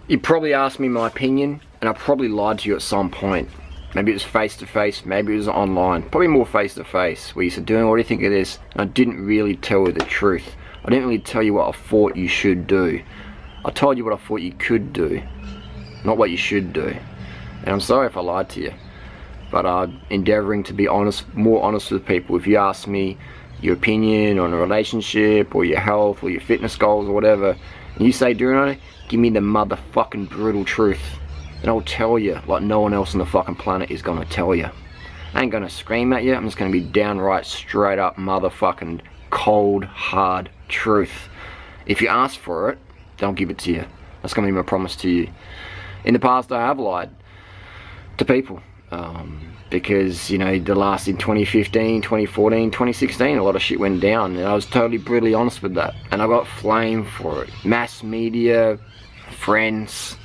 You probably asked me my opinion, and I probably lied to you at some point. Maybe it was face to face, maybe it was online. Probably more face to face, where you said, "Dylan, what do you think of this?" And I didn't really tell you the truth. I didn't really tell you what I thought you should do. I told you what I thought you could do, not what you should do. And I'm sorry if I lied to you, but I'm endeavoring to be honest, more honest with people. If you ask me your opinion on a relationship, or your health, or your fitness goals, or whatever, and you say, "Dylan, give me the motherfucking brutal truth," and I'll tell you like no one else on the fucking planet is gonna tell you. I ain't gonna scream at you, I'm just gonna be downright straight up motherfucking cold hard truth. If you ask for it, then I'll give it to you. That's gonna be my promise to you. In the past I have lied to people, because, you know, in 2015, 2014, 2016, a lot of shit went down, and I was totally brutally honest with that, and I got flamed for it. Mass media, friends,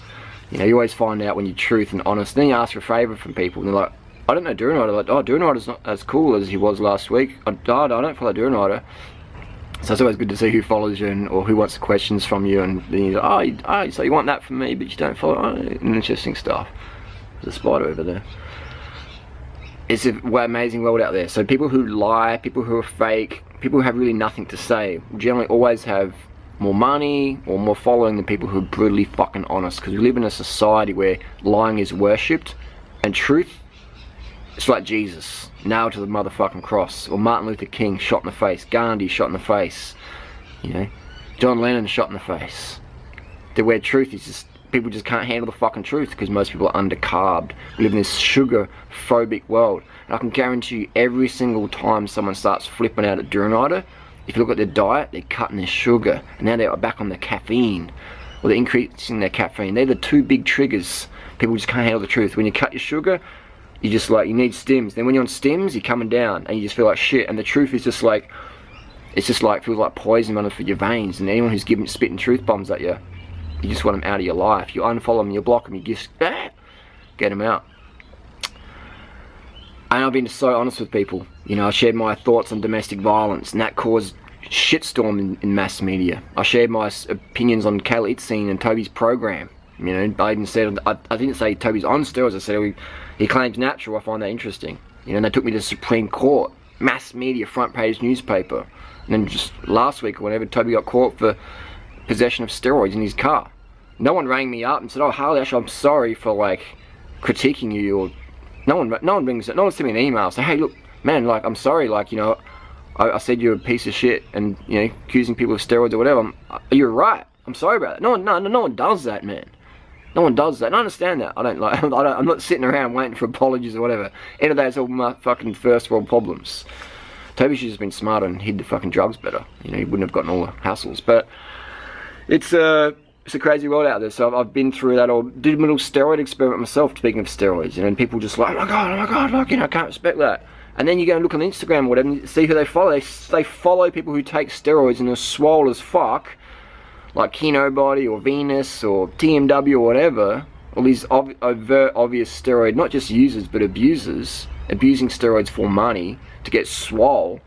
you know, you always find out when you're truth and honest. Then you ask for a favour from people, and they're like, "I don't know Dylan." Like, "Oh, Dylan's not as cool as he was last week. I don't follow Dylan." So it's always good to see who follows you or who wants questions from you, and then you're like, oh, so you want that from me, but you don't follow. Oh, interesting stuff. There's a spider over there. It's an amazing world out there. So people who lie, people who are fake, people who have really nothing to say, generally always have more money or more following than people who are brutally fucking honest. Because we live in a society where lying is worshipped, and truth, it's like Jesus nailed to the motherfucking cross, or Martin Luther King shot in the face, Gandhi shot in the face, you know, John Lennon shot in the face. The where truth is just, people just can't handle the fucking truth because most people are undercarbed. We live in this sugar phobic world, and I can guarantee you every single time someone starts flipping out at Dylan, if you look at their diet, they're cutting their sugar, and now they're back on the caffeine, or they're increasing their caffeine. They're the two big triggers. People just can't handle the truth. When you cut your sugar, you just like, you need stims. Then when you're on stims, you're coming down, and you just feel like shit. And the truth is just like, it's just like, feels like poison running through your veins. And anyone who's spitting truth bombs at you, you just want them out of your life. You unfollow them, you block them, you just get them out. And I've been so honest with people. You know, I shared my thoughts on domestic violence, and that caused shitstorm in mass media. I shared my opinions on Kayla Itzine and Toby's program. You know, I even said, I didn't say Toby's on steroids, I said he claims natural. I find that interesting. You know, and they took me to the Supreme Court, mass media, front page newspaper. And then just last week or whenever, Toby got caught for possession of steroids in his car. No one rang me up and said, "Oh, Harley, actually, I'm sorry for like critiquing you," or no one rings it. No one sent me an email saying, "Hey, look, man, like, I'm sorry, like, you know, I said you're a piece of shit, and, you know, accusing people of steroids or whatever. You're right. I'm sorry about that." No one does that, man. No one does that. And I understand that. I'm not sitting around waiting for apologies or whatever. End of the day, it's all my fucking first world problems. Toby should have been smarter and hid the fucking drugs better. You know, he wouldn't have gotten all the hassles. But it's a crazy world out there. So I've been through that, or did a little steroid experiment myself, speaking of steroids. You know, and people just like, oh my god, like, you know, I can't respect that. And then you go and look on Instagram or whatever and see who they follow. They follow people who take steroids and are swole as fuck, like Kino Body or Venus or TMW or whatever. All these overt, obvious steroid, not just users but abusers, abusing steroids for money to get swole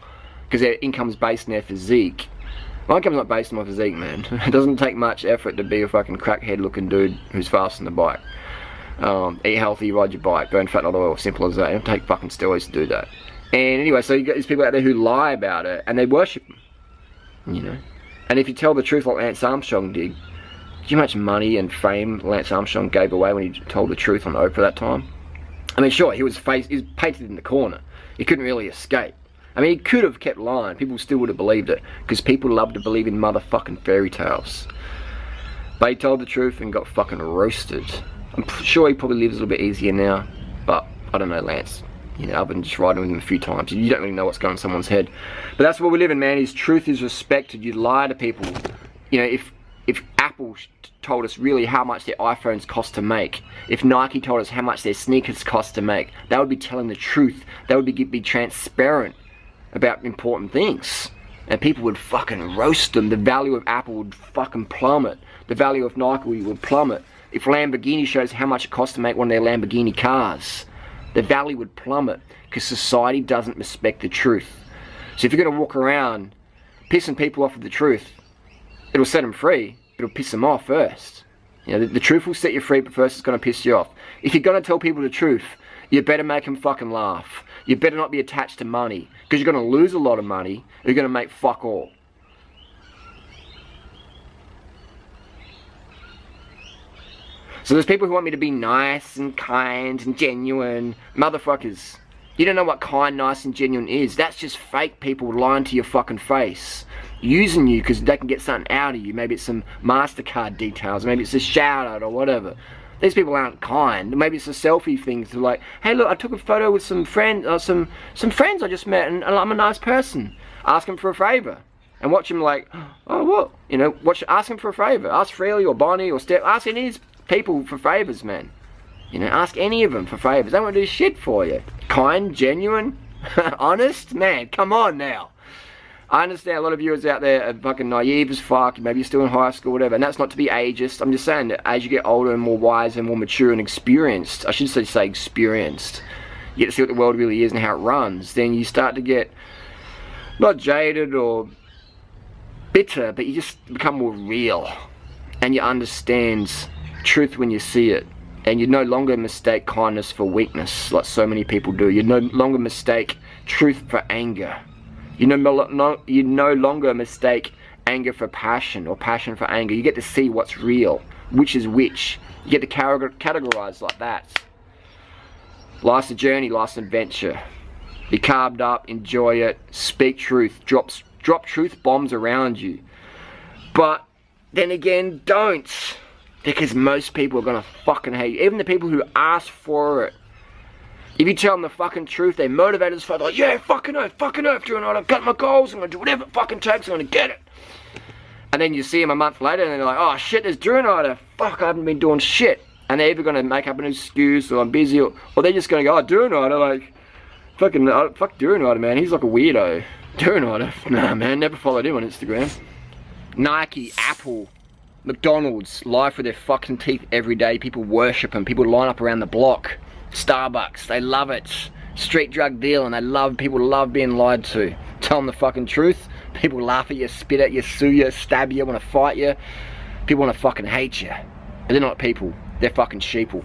because their income's based on their physique. My income's not based on my physique, man. It doesn't take much effort to be a fucking crackhead looking dude who's fast on the bike. Eat healthy, ride your bike, burn fat, not oil, simple as that. You don't take fucking steroids to do that. And anyway, so you got these people out there who lie about it, and they worship them, you know. And if you tell the truth like Lance Armstrong did, do you know how much money and fame Lance Armstrong gave away when he told the truth on Oprah that time? I mean, sure, he was painted in the corner. He couldn't really escape. I mean, he could have kept lying. People still would have believed it, because people love to believe in motherfucking fairy tales. But he told the truth and got fucking roasted. I'm sure he probably lives a little bit easier now, but I don't know Lance. You know, I've been just riding with him a few times. You don't really know what's going on in someone's head. But that's where we live in, man. Is truth is respected. You lie to people. You know, if Apple told us really how much their iPhones cost to make, if Nike told us how much their sneakers cost to make, they would be telling the truth. They would be transparent about important things. And people would fucking roast them. The value of Apple would fucking plummet. The value of Nike would plummet. If Lamborghini shows how much it costs to make one of their Lamborghini cars, the value would plummet because society doesn't respect the truth. So if you're going to walk around pissing people off with the truth, it'll set them free. It'll piss them off first. You know, the truth will set you free, but first it's going to piss you off. If you're going to tell people the truth, you better make them fucking laugh. You better not be attached to money, because you're going to lose a lot of money, or you're going to make fuck all. So there's people who want me to be nice and kind and genuine. Motherfuckers. You don't know what kind, nice and genuine is. That's just fake people lying to your fucking face. Using you because they can get something out of you. Maybe it's some MasterCard details. Maybe it's a shout out or whatever. These people aren't kind. Maybe it's a selfie thing. To like, hey look, I took a photo with some friends, some friends I just met, and I'm a nice person. Ask them for a favour. And watch them like, oh what? You know, ask them for a favour. Ask Freely or Bonnie or Steph. Ask any of these people for favours, man. You know, ask any of them for favours. They won't do shit for you. Kind, genuine, honest, man. Come on now. I understand a lot of viewers out there are fucking naive as fuck. Maybe you're still in high school, whatever. And that's not to be ageist. I'm just saying that as you get older and more wise and more mature and experienced, I should say experienced, you get to see what the world really is and how it runs. Then you start to get not jaded or bitter, but you just become more real. And you understand truth when you see it. And you no longer mistake kindness for weakness like so many people do. You no longer mistake truth for anger. You no longer mistake anger for passion or passion for anger. You get to see what's real, which is which. You get to categorize like that. Life's a journey, life's an adventure. Be carved up, enjoy it, speak truth, drop truth bombs around you. But then again, don't. Because most people are going to fucking hate you. Even the people who ask for it. If you tell them the fucking truth, they're motivated as fuck. They're like, yeah, fucking oath, Drew Knight. I've got my goals. I'm going to do whatever it fucking takes. I'm going to get it. And then you see them a month later and they're like, oh shit, there's Drew Knight. Fuck, I haven't been doing shit. And they're either going to make up an excuse or I'm busy. Or they're just going to go, oh, Drew Knight. Like, fuck Drew Knight, man. He's like a weirdo. Drew Knight. Nah, man. Never followed him on Instagram. Nike, Apple, McDonald's lie for their fucking teeth every day. People worship them. People line up around the block. Starbucks, they love it. Street drug deal, and people love being lied to. Tell them the fucking truth. People laugh at you, spit at you, sue you, stab you, want to fight you. People want to fucking hate you. But they're not people. They're fucking sheeple.